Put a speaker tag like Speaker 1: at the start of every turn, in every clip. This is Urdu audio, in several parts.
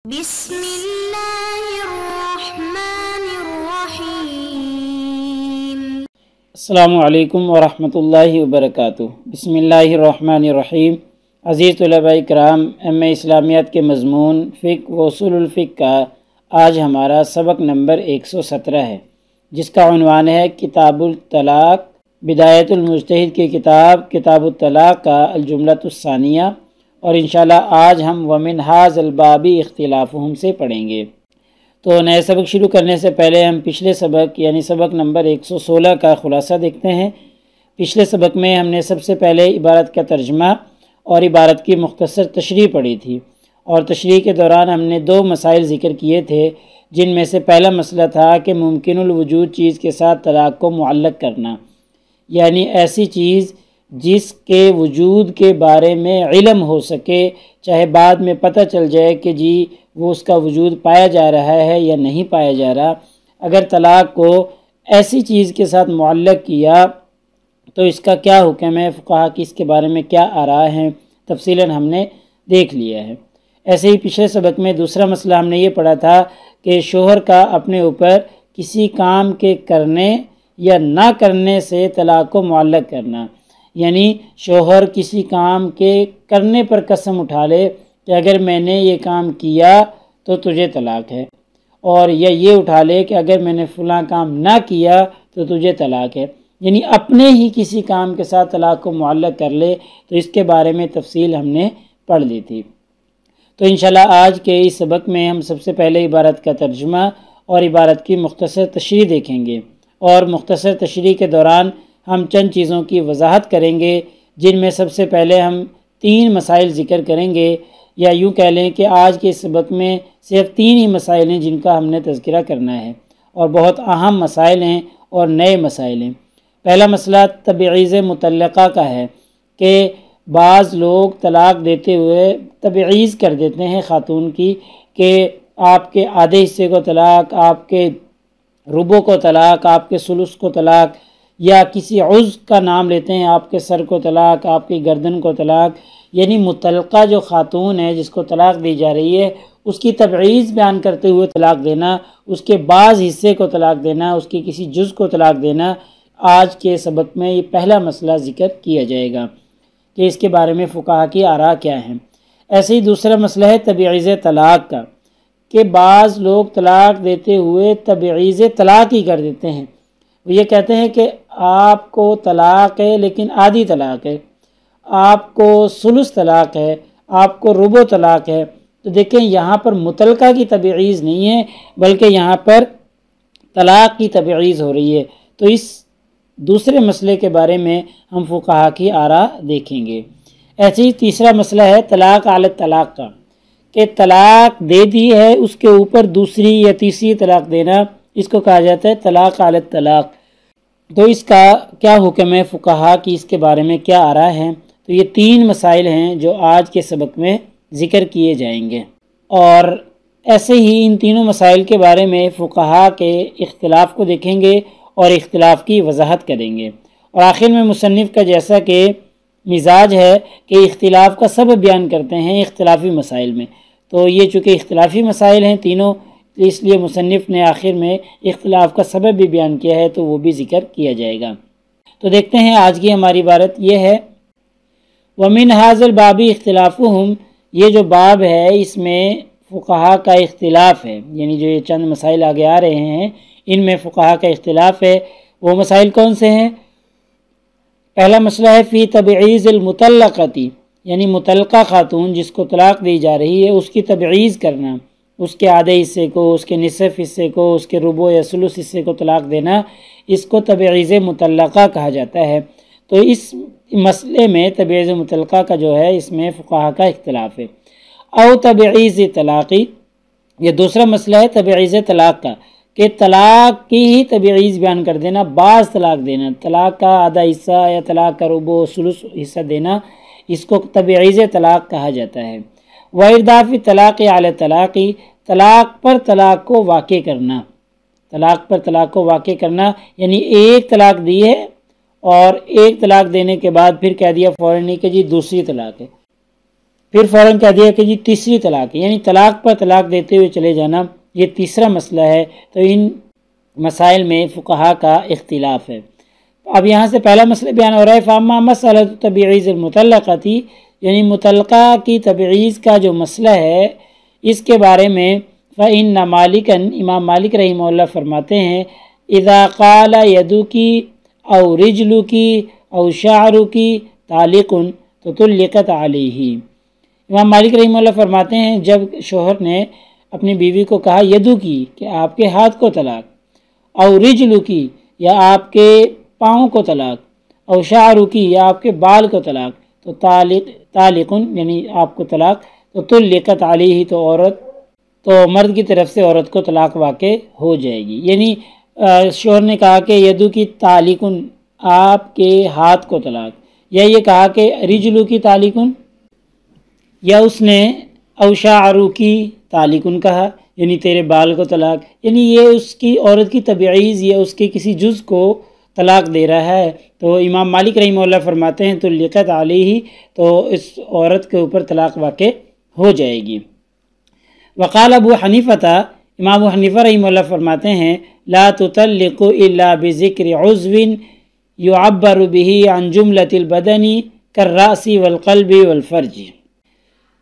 Speaker 1: بسم اللہ الرحمن الرحیم۔
Speaker 2: السلام علیکم ورحمۃ اللہ وبرکاتہ۔ بسم اللہ الرحمن الرحیم۔ عزیز طلباء کرام، ایم اے اسلامیات کے مضمون فقہ و اصول الفقہ کا آج ہمارا سبق نمبر 117 ہے، جس کا عنوان ہے کتاب الطلاق، بدایت المجتہد کی کتاب الطلاق کا الجملۃ الثانیہ، اور انشاءاللہ آج ہم ومن ھذا الباب اختلافہم سے پڑھیں گے۔ تو نئے سبق شروع کرنے سے پہلے ہم پچھلے سبق یعنی سبق نمبر 116 کا خلاصہ دیکھتے ہیں۔ پچھلے سبق میں ہم نے سب سے پہلے عبارت کا ترجمہ اور عبارت کی مختصر تشریح پڑھی تھی، اور تشریح کے دوران ہم نے 2 مسائل ذکر کیے تھے، جن میں سے پہلا مسئلہ تھا کہ ممکن الوجود چیز کے ساتھ طلاق کو معلق کرنا، یعنی ایسی چیز جس کے وجود کے بارے میں علم ہو سکے، چاہے بعد میں پتہ چل جائے کہ جی وہ اس کا وجود پایا جا رہا ہے یا نہیں پایا جا رہا، اگر طلاق کو ایسی چیز کے ساتھ معلق کیا تو اس کا کیا حکم ہے، فقہا کی اس کے بارے میں کیا آراء ہیں، تفصیلاً ہم نے دیکھ لیا ہے۔ ایسے ہی پچھلے سبق میں دوسرا مسئلہ ہم نے یہ پڑھا تھا کہ شوہر کا اپنے اوپر کسی کام کے کرنے یا نہ کرنے سے طلاق کو معلق کرنا، یعنی شوہر کسی کام کے کرنے پر قسم اٹھا لے کہ اگر میں نے یہ کام کیا تو تجھے طلاق ہے، اور یا یہ اٹھا لے کہ اگر میں نے فلاں کام نہ کیا تو تجھے طلاق ہے، یعنی اپنے ہی کسی کام کے ساتھ طلاق کو معلق کر لے، تو اس کے بارے میں تفصیل ہم نے پڑھ لی تھی۔ تو انشاءاللہ آج کے اس سبق میں ہم سب سے پہلے عبارت کا ترجمہ اور عبارت کی مختصر تشریح دیکھیں گے، اور مختصر تشریح کے دوران ہم چند چیزوں کی وضاحت کریں گے، جن میں سب سے پہلے ہم 3 مسائل ذکر کریں گے، یا یوں کہہ لیں کہ آج کے سبق میں صرف 3 ہی مسائل ہیں جن کا ہم نے تذکرہ کرنا ہے، اور بہت اہم مسائل ہیں اور نئے مسائل ہیں۔ پہلا مسئلہ تبعیض مطلقہ کا ہے کہ بعض لوگ طلاق دیتے ہوئے تبعیض کر دیتے ہیں خاتون کی، کہ آپ کے آدھے حصے کو طلاق، آپ کے ربع کو طلاق، آپ کے ثلث کو طلاق، یا کسی عضو کا نام لیتے ہیں، آپ کے سر کو طلاق، آپ کی گردن کو طلاق، یعنی مطلقہ جو خاتون ہے جس کو طلاق دی جا رہی ہے اس کی تبعیض بیان کرتے ہوئے طلاق دینا، اس کے بعض حصے کو طلاق دینا، اس کے کسی جز کو طلاق دینا، آج کے سبق میں یہ پہلا مسئلہ ذکر کیا جائے گا کہ اس کے بارے میں فقہا کی آراء کیا ہیں۔ ایسے ہی دوسرا مسئلہ ہے تبعیض طلاق کا، کہ بعض لوگ طلاق دیتے ہوئے تبعیض طلاق ہی کر دیتے ہیں، وہ یہ کہتے ہیں کہ آپ کو طلاق ہے لیکن آدھی طلاق ہے، آپ کو ثلث طلاق ہے، آپ کو ربع طلاق ہے۔ تو دیکھیں یہاں پر مطلقہ کی تبعیض نہیں ہے بلکہ یہاں پر طلاق کی تبعیض ہو رہی ہے۔ تو اس دوسرے مسئلے کے بارے میں ہم فقہا کی آراء دیکھیں گے۔ ایسے ہی تیسرا مسئلہ ہے طلاق علی الطلاق کا، کہ طلاق دے دی ہے اس کے اوپر دوسری یا تیسری طلاق دینا، اس کو کہا جاتا ہے طلاق علی الطلاق۔ تو اس کا کیا حکم ہے، فقہا کی اس کے بارے میں کیا آراء ہیں؟ تو یہ 3 مسائل ہیں جو آج کے سبق میں ذکر کیے جائیں گے، اور ایسے ہی ان تینوں مسائل کے بارے میں فقہا کے اختلاف کو دیکھیں گے اور اختلاف کی وضاحت کریں گے، اور آخر میں مصنف کا جیسا کہ مزاج ہے کہ اختلاف کا سبب بیان کرتے ہیں اختلافی مسائل میں، تو یہ چونکہ اختلافی مسائل ہیں تینوں، اس لیے مصنف نے آخر میں اختلاف کا سبب بھی بیان کیا ہے، تو وہ بھی ذکر کیا جائے گا۔ تو دیکھتے ہیں آج کی ہماری عبارت یہ ہے وَمِنْ هَذَا الْبَابِ اخْتِلَافُهُمْ، یہ جو باب ہے اس میں فقہا کا اختلاف ہے، یعنی جو یہ چند مسائل آگے آ رہے ہیں ان میں فقہا کا اختلاف ہے۔ وہ مسائل کون سے ہیں؟ پہلا مسئلہ ہے فی تبعیض المطلقۃ، یعنی مطلقہ خاتون جس کو طلاق دی جا رہی ہے اس کی تبعیض کرنا، اس کے آدھے حصے کو، اس کے نصف حصے کو، اس کے ربع یا ثلث حصے کو طلاق دینا، اس کو تبعیض مطلقہ کہا جاتا ہے۔ تو اس مسئلے میں تبعیض مطلقہ کا جو ہے اس میں فقہا کا اختلاف ہے۔ او تبعیض طلاقی، یہ دوسرا مسئلہ ہے تبعیض طلاق کا، کہ طلاق کی ہی تبعیض بیان کر دینا، بعض طلاق دینا، طلاق کا آدھا حصہ یا طلاق کا ربع و ثلث حصہ دینا، اس کو تبعیض طلاق کہا جاتا ہے۔ وَإِرْدَافِ طلاق علی طلاقی، طلاق پر طلاق کو واقع کرنا، طلاق پر طلاق کو واقع کرنا، یعنی ایک طلاق دی ہے اور ایک طلاق دینے کے بعد پھر کہہ دیا فوراً نہیں کہ جی دوسری طلاق ہے، پھر فوراً کہہ دیا کہ جی تیسری طلاق ہے، یعنی طلاق پر طلاق دیتے ہوئے چلے جانا، یہ تیسرا مسئلہ ہے۔ تو ان مسائل میں فقہا کا اختلاف ہے۔ اب یہاں سے پہلا مسئلہ بیان ہو رہا ہے، فاما مسئلہ تبعیض المطلقہ تھی، یعنی مطلقہ کی تبعیض کا جو مسئلہ ہے اس کے بارے میں فإن مالکا، امام مالک رحمہ اللہ فرماتے ہیں، اذا قال یدکی او رجلکی او شعرکی طالق تو طلقت علیہ۔ امام مالک رحمہ اللہ فرماتے ہیں جب شوہر نے اپنی بیوی کو کہا یدو کی کہ آپ کے ہاتھ کو طلاق، او رجلو کی یا آپ کے پاؤں کو طلاق، او شعرو کی یا آپ کے بال کو طلاق، تو طالقن یعنی آپ کو طلاق، تو طلقت علیہ تو مرد کی طرف سے عورت کو طلاق واقع ہو جائے گی۔ یعنی شوہر نے کہا کہ یدو کی طالقن، آپ کے ہاتھ کو طلاق، یا یہ کہا کہ رجلو کی طالقن، یا اس نے او شعرو کی طالقن کہا یعنی تیرے بال کو طلاق، یعنی یہ اس کی عورت کی تبعیض یا اس کے کسی جز کو طلاق دے رہا ہے۔ تو امام مالک رحمہ اللہ فرماتے ہیں طلقت علیہ، تو اس عورت کے اوپر طلاق واقع ہو جائے گی۔ وقال ابو حنیفہ، امام ابو حنیفہ رحمہ اللہ فرماتے ہیں لا تطلق الا بذکر عضو یعبر به عن جملۃ البدن کالرأس والقلب والفرج۔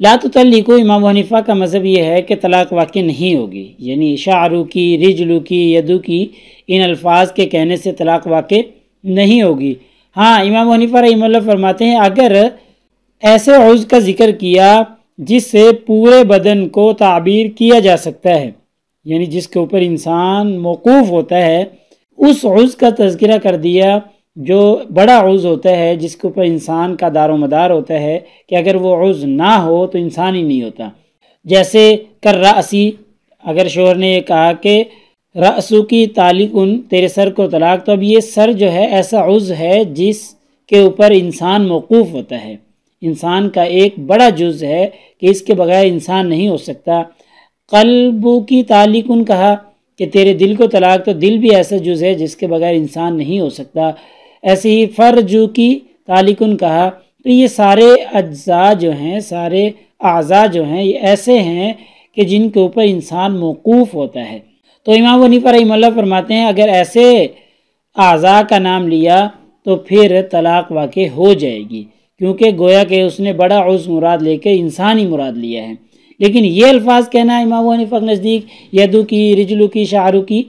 Speaker 2: لا تطلق، امام ابو حنیفہ کا مذہب یہ ہے کہ طلاق واقع نہیں ہوگی، یعنی شعرو کی، رجلو کی، یدو کی، ان الفاظ کے کہنے سے طلاق واقع نہیں ہوگی۔ ہاں امام ابو حنیفہ رحمہ اللہ فرماتے ہیں اگر ایسے عضو کا ذکر کیا جس سے پورے بدن کو تعبیر کیا جا سکتا ہے، یعنی جس کے اوپر انسان موقوف ہوتا ہے، اس عضو کا تذکرہ کر دیا جو بڑا عضو ہوتا ہے جس کے اوپر انسان کا دار و مدار ہوتا ہے، کہ اگر وہ عضو نہ ہو تو انسان ہی نہیں ہوتا۔ جیسے کالرأسی، اگر شوہر نے یہ کہا کہ رأسو کی طالقن، تیرے سر کو طلاق، تو اب یہ سر جو ہے ایسا عضو ہے جس کے اوپر انسان موقوف ہوتا ہے، انسان کا ایک بڑا جز ہے کہ اس کے بغیر انسان نہیں ہو سکتا۔ قلبو کی طالقن کہا کہ تیرے دل کو طلاق، تو دل بھی ایسا جز ہے جس کے بغیر انسان نہیں ہو سکتا۔ ایسے ہی فرجو کی طالقن کہا، تو یہ سارے اجزاء جو ہیں، سارے اعضاء جو ہیں، یہ ایسے ہیں کہ جن کے اوپر انسان موقوف ہوتا ہے۔ تو امام ابو حنیفہ رحمہ اللہ فرماتے ہیں اگر ایسے اعضاء کا نام لیا تو پھر طلاق واقع ہو جائے گی، کیونکہ گویا کہ اس نے بڑا عضو مراد لے کے انسان ہی مراد لیا ہے۔ لیکن یہ الفاظ کہنا امام ابو حنیفہ کے نزدیک یدو کی، رجلو کی، شعرو کی،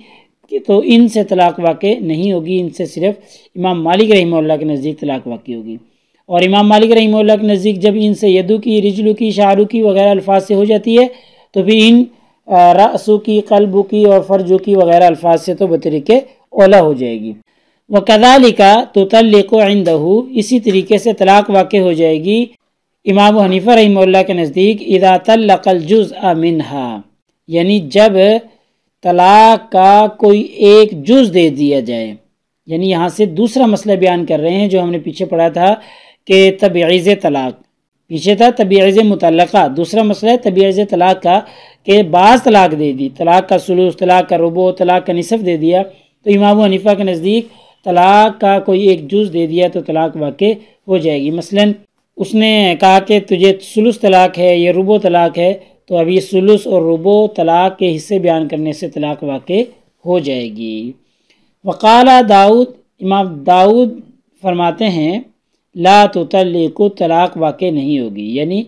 Speaker 2: تو ان سے طلاق واقع نہیں ہوگی، ان سے صرف امام مالک رحمہ اللہ کے نزدیک طلاق واقع ہوگی۔ اور امام مالک رحمہ اللہ کے نزدیک جب ان سے یدو کی، رجلو کی، شعرو کی وغیرہ الفاظ سے ہو جاتی ہے تو پھر ان رأسو کی، قلبو کی اور فرجو کی وغیرہ الفاظ سے تو بطریق اولا ہو جائے گی۔ وَكَذَلِكَ تُطَلِّقُ عِنْدَهُ، اسی طریقے سے طلاق واقع ہو جائے گی امام ابو حنیفہ رحمہ اللہ کے نزدیک اذا طلق الجزء منها، یعنی جب طلاق کا کوئی ایک جز دے دیا جائے، یعنی یہاں سے دوسرا مسئلہ بیان کر رہے ہیں جو ہم نے پیچھے پڑھا تھا کہ تبعیض طلاق، پیچھے تھا تبعیض مطلقہ، دوسرا مسئلہ ہے تبعیض طلاق کا، کہ بعض طلاق دے دی، طلاق کا ثلث، طلاق کا ربع، طلاق کا نصف دے دیا، تو امام ابو حنیفہ کے نزدیک طلاق کا کوئی ایک جز دے دیا تو طلاق واقع ہو جائے گی۔ مثلا اس نے کہا کہ تجھے ثلث طلاق ہے یا ربع طلاق ہے، تو اب یہ ثلث اور ربع طلاق کے حصے بیان کرنے سے طلاق واقع ہو جائے گی۔ وقال داؤد، امام داؤد فرماتے ہیں لا تطلق، طلاق واقع نہیں ہوگی، یعنی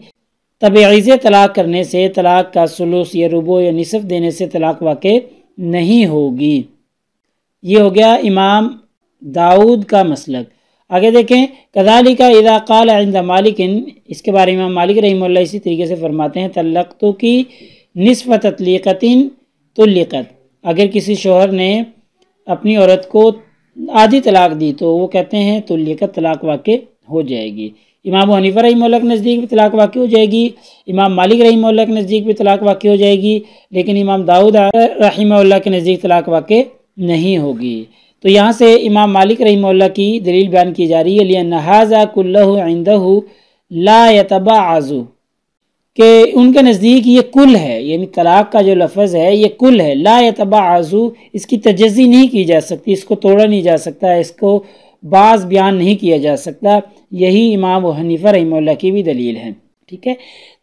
Speaker 2: تبعیض طلاق کرنے سے طلاق کا ثلث یا ربع یا نصف دینے سے طلاق واقع نہیں ہوگی۔ یہ ہو گیا امام داؤد کا مسلک۔ آگے دیکھیں کذالک اذا قال عند مالک، اس کے بارے میں امام مالک رحمہ اللہ اسی طریقے سے فرماتے ہیں طلقتو کی نصف تطلیقۃ طلقت، اگر کسی شوہر نے اپنی عورت کو آدھی طلاق دی تو وہ کہتے ہیں طلقت، طلاق واقع ہو جائے گی۔ امام ابو حنیفہ رحمہ اللہ کے نزدیک بھی طلاق واقع ہو جائے گی، امام مالک رحمہ اللہ کے نزدیک بھی طلاق واقع ہو جائے گی، لیکن امام داؤد رحمہ اللہ کے نزدیک طلاق واقع نہیں ہوگی۔ تو یہاں سے امام مالک رحمہ اللہ کی دلیل بیان کی جا رہی ہے لِأَنَّ هَذَا كُلَّهُ عِنْدَهُ لَا يَتَبَعَّضُ، کہ ان کے نزدیک یہ کل ہے، یعنی طلاق کا جو لفظ ہے یہ کل ہے، لا يتبعض، اس کی تجزی نہیں کی جا سکتی، اس کو توڑا نہیں جا سکتا، اس کو بعض بیان نہیں کیا جا سکتا۔ یہی امام ابو حنیفہ رحمہ اللہ کی بھی دلیل ہے۔ ٹھیک ہے،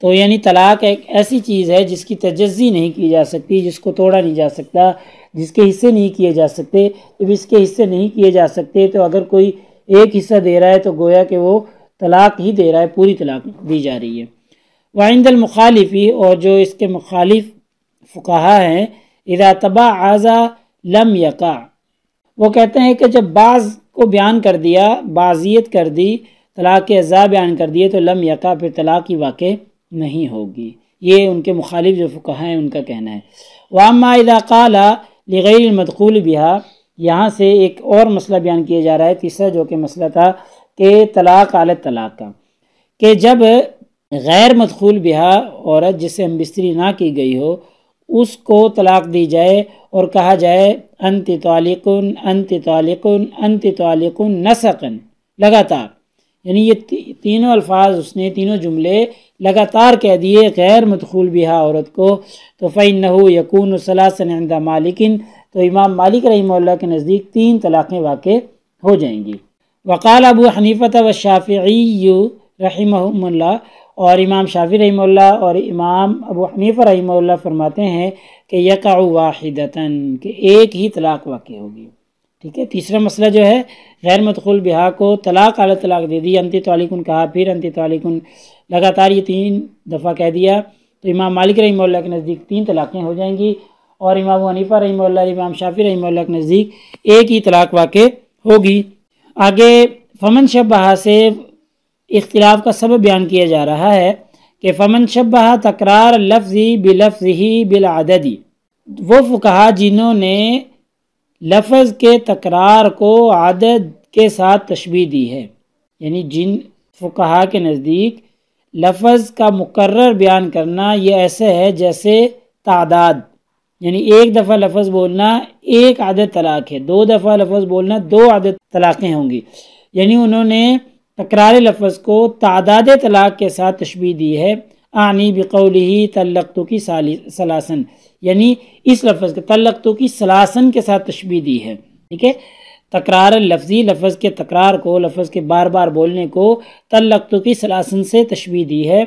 Speaker 2: تو یعنی طلاق ایک ایسی چیز ہے جس کی تجزی نہیں کی جا سکتی، جس کو توڑا نہیں جا سکتا، جس کے حصے نہیں کیے جا سکتے۔ جب اس کے حصے نہیں کیے جا سکتے تو اگر کوئی ایک حصہ دے رہا ہے تو گویا کہ وہ طلاق ہی دے رہا ہے، پوری طلاق دی جا رہی ہے۔ وعند المخالفی، اور جو اس کے مخالف فقہا ہیں، اذا تبعض لم یقع، وہ کہتے ہیں کہ جب بعض کو بیان کر دیا، بعضیت کر دی، طلاق کے اجزاء بیان کر دیے تو لم یقع، پھر طلاق ہی واقع نہیں ہوگی۔ یہ ان کے مخالف جو فقہا ہیں ان کا کہنا ہے۔ واما اذا قال لغیر المدخول بها، یہاں سے ایک اور مسئلہ بیان کیا جا رہا ہے، تیسرا جو کہ مسئلہ تھا کہ طلاق علی طلاق کا، کہ جب غیر مدخول بہا عورت جس سے ہم بستری نہ کی گئی ہو اس کو طلاق دی جائے اور کہا جائے انت طالقن انت طالقن انت طالقن نسقن، لگاتار، یعنی یہ تینوں الفاظ اس نے، تینوں جملے لگاتار کہہ دیے غیر مدخول بہا عورت کو، تو فإنہ یکون ثلاثا عند مالک، تو امام مالک رحمہ اللہ کے نزدیک 3 طلاقیں واقع ہو جائیں گی۔ وقال ابو حنیفہ والشافعی رحمہم اللہ، اور امام شافعی رحمہ اللہ اور امام ابو حنیفہ رحمہ اللہ فرماتے ہیں کہ یقع واحدتاً، کہ ایک ہی طلاق واقع ہوگی۔ ٹھیک ہے، تیسرا مسئلہ جو ہے غیر مدخول بہا کو طلاق علی طلاق دے دی، انت طالقن کہا، پھر انت طالقن، لگاتار یہ 3 دفعہ کہہ دیا، تو امام مالک رحمہ اللہ کے نزدیک 3 طلاقیں ہو جائیں گی، اور امام ابو حنیفہ رحمہ اللہ، امام شافعی رحمہ اللہ کے نزدیک ایک ہی طلاق واقع ہوگی۔ آگے فمن شبہ سے اختلاف کا سبب بیان کیا جا رہا ہے کہ فمن شبہ تکرار لفظی بلفظی بالعددی، وہ فقہا جنہوں نے لفظ کے تکرار کو عدد کے ساتھ تشبیہ دی ہے، یعنی جن فقہا کے نزدیک لفظ کا مکرر بیان کرنا یہ ایسے ہے جیسے تعداد، یعنی ایک دفعہ لفظ بولنا ایک عدد طلاق ہے، 2 دفعہ لفظ بولنا 2 عدد طلاقیں ہوں گی، یعنی انہوں نے تکرار لفظ کو تعداد طلاق کے ساتھ تشبیہ دی ہے۔ اعنی بقولہ طلقتک ثلاثاً، یعنی اس لفظ کے طلقتک ثلاثاً کے ساتھ تشبیہ دی ہے۔ ٹھیک ہے، تکرار لفظی، لفظ کے تکرار کو، لفظ کے بار بار بولنے کو طلقتک ثلاثاً سے تشبیہ دی ہے،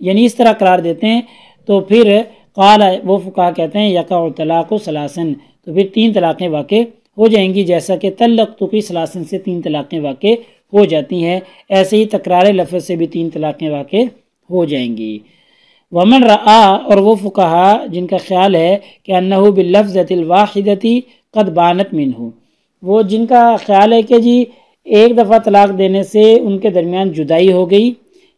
Speaker 2: یعنی اس طرح قرار دیتے ہیں۔ تو پھر قال، وہ فقہا کہتے ہیں یقع طلاق ثلاثاً، تو پھر 3 طلاقیں واقع ہو جائیں گی، جیسا کہ طلقتک ثلاثاً سے 3 طلاقیں واقع ہو جاتی ہیں، ایسے ہی تکرار لفظ سے بھی 3 طلاقیں واقع ہو جائیں گی۔ ومن رآ، اور وہ فقہا جن کا خیال ہے کہ انہ باللفظۃ الواحدۃ قد بانت منہ، وہ جن کا خیال ہے کہ جی ایک دفعہ طلاق دینے سے ان کے درمیان جدائی ہو گئی،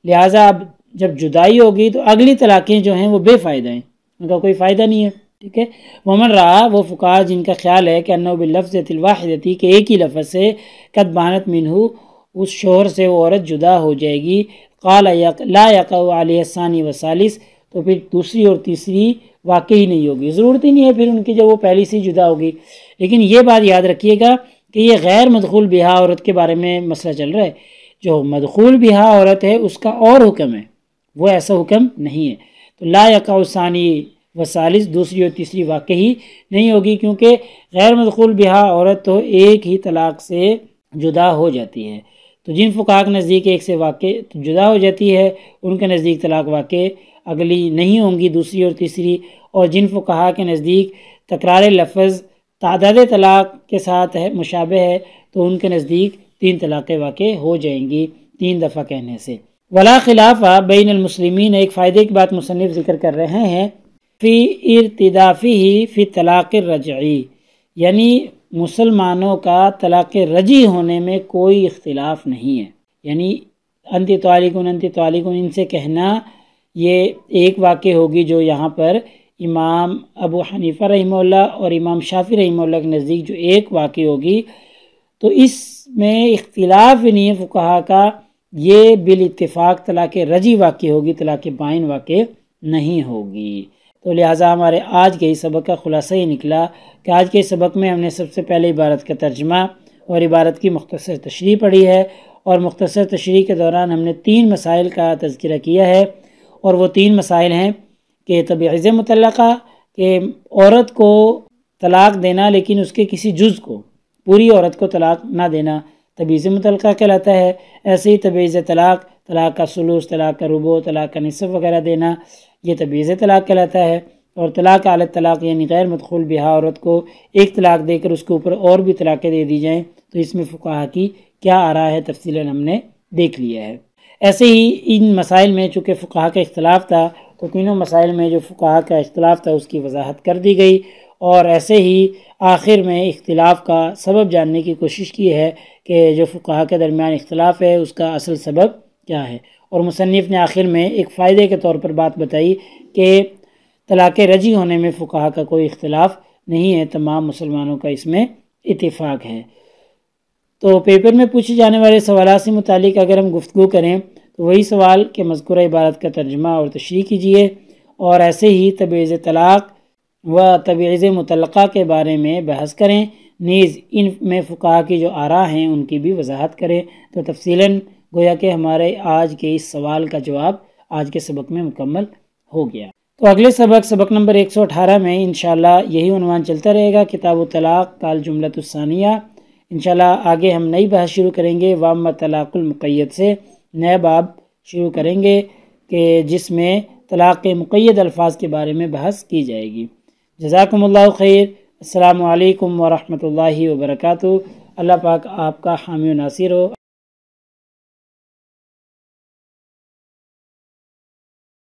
Speaker 2: لہٰذا اب جب جدائی ہوگی تو اگلی طلاقیں جو ہیں وہ بے فائدہ ہیں، ان کا کوئی فائدہ نہیں ہے۔ ٹھیک ہے، ومن رآ، وہ فقہا جن کا خیال ہے کہ انہ باللفظۃ الواحدۃ، کہ ایک ہی لفظ سے قد بانت منہ، اس شوہر سے وہ عورت جدا ہو جائے گی، قال لا یقع علیہ الثانی والثالث، تو پھر دوسری اور تیسری واقع ہی نہیں ہوگی، ضرورت ہی نہیں ہے پھر ان کی، جب وہ پہلی سے جدا ہوگی۔ لیکن یہ بات یاد رکھیے گا کہ یہ غیر مدخول بہا عورت کے بارے میں مسئلہ چل رہا ہے، جو مدخول بہا عورت ہے اس کا اور حکم ہے، وہ ایسا حکم نہیں ہے۔ تو لا یقع الثانی والثالث، دوسری اور تیسری واقع ہی نہیں ہوگی، کیونکہ غیر مدخول بہا عورت تو ایک ہی طلاق سے جدا ہو جاتی ہے۔ تو جن فقہا کے نزدیک ایک سے واقع جدا ہو جاتی ہے ان کے نزدیک طلاق واقع اگلی نہیں ہوں گی، دوسری اور تیسری، اور جن فقہا کے نزدیک تکرار لفظ تعداد طلاق کے ساتھ ہے، مشابہ ہے، تو ان کے نزدیک 3 طلاقیں واقع ہو جائیں گی 3 دفعہ کہنے سے۔ ولا خلاف بین المسلمین، ایک فائدے کی بات مصنف ذکر کر رہے ہیں، فی ارتدافہ فی طلاق الرجعی، یعنی مسلمانوں کا طلاق رجعی ہونے میں کوئی اختلاف نہیں ہے، یعنی انت طالقن انت طالقن ان سے کہنا یہ ایک واقع ہوگی، جو یہاں پر امام ابو حنیفہ رحمہ اللہ اور امام شافعی رحمہ اللہ کے نزدیک جو ایک واقع ہوگی، تو اس میں اختلاف نہیں ہے فقہا کا، یہ بالاتفاق طلاق رجعی واقع ہوگی، طلاق بائن واقع نہیں ہوگی۔ تو لہٰذا ہمارے آج کے سبق کا خلاصہ یہ نکلا کہ آج کے سبق میں ہم نے سب سے پہلے عبارت کا ترجمہ اور عبارت کی مختصر تشریح پڑھی ہے، اور مختصر تشریح کے دوران ہم نے 3 مسائل کا تذکرہ کیا ہے، اور وہ 3 مسائل ہیں کہ تبعیض مطلقہ، کہ عورت کو طلاق دینا لیکن اس کے کسی جز کو، پوری عورت کو طلاق نہ دینا تبعیض مطلقہ کہلاتا ہے، ایسے ہی تبعیض طلاق طلاق کا ثلث، طلاق کا ربع، طلاق کا نصف وغیرہ دینا، یہ تبعیض طلاق کہلاتا ہے۔ اور طلاق علی الطلاق یعنی غیر مدخول بہا عورت کو ایک طلاق دے کر اس کے اوپر اور بھی طلاقیں دے دی جائیں، تو اس میں فقہا کی کیا آراء ہے تفصیلاً ہم نے دیکھ لیا ہے۔ ایسے ہی ان مسائل میں چونکہ فقہا کا اختلاف تھا تو تینوں مسائل میں جو فقہا کا اختلاف تھا اس کی وضاحت کر دی گئی، اور ایسے ہی آخر میں اختلاف کا سبب جاننے کی کوشش کی ہے کہ جو فقہا کے درمیان اختلاف ہے اس کا اصل سبب کیا ہے، اور مصنف نے آخر میں ایک فائدے کے طور پر بات بتائی کہ طلاق رجعی ہونے میں فقہا کا کوئی اختلاف نہیں ہے، تمام مسلمانوں کا اس میں اتفاق ہے۔ تو پیپر میں پوچھے جانے والے سوالات سے متعلق اگر ہم گفتگو کریں تو وہی سوال کہ مذکورہ عبارت کا ترجمہ اور تشریح کیجیے، اور ایسے ہی تبعیض طلاق و تبعیض مطلقہ کے بارے میں بحث کریں، نیز ان میں فقہا کی جو آراء ہیں ان کی بھی وضاحت کریں۔ تو تفصیلاً گویا کہ ہمارے آج کے اس سوال کا جواب آج کے سبق میں مکمل ہو گیا۔ تو اگلے سبق نمبر 118 میں انشاءاللہ یہی عنوان چلتا رہے گا، کتاب الطلاق کا الجملۃ الثانیہ۔ انشاءاللہ آگے ہم نئی بحث شروع کریں گے واما طلاق المقید سے، نیا باب شروع کریں گے کہ جس میں طلاق کے مقید الفاظ کے بارے میں بحث کی جائے گی۔ جزاکم اللہ خیر، السلام علیکم ورحمۃ اللہ وبرکاتہ۔ اللہ پاک آپ کا حامی و ناصر ہو۔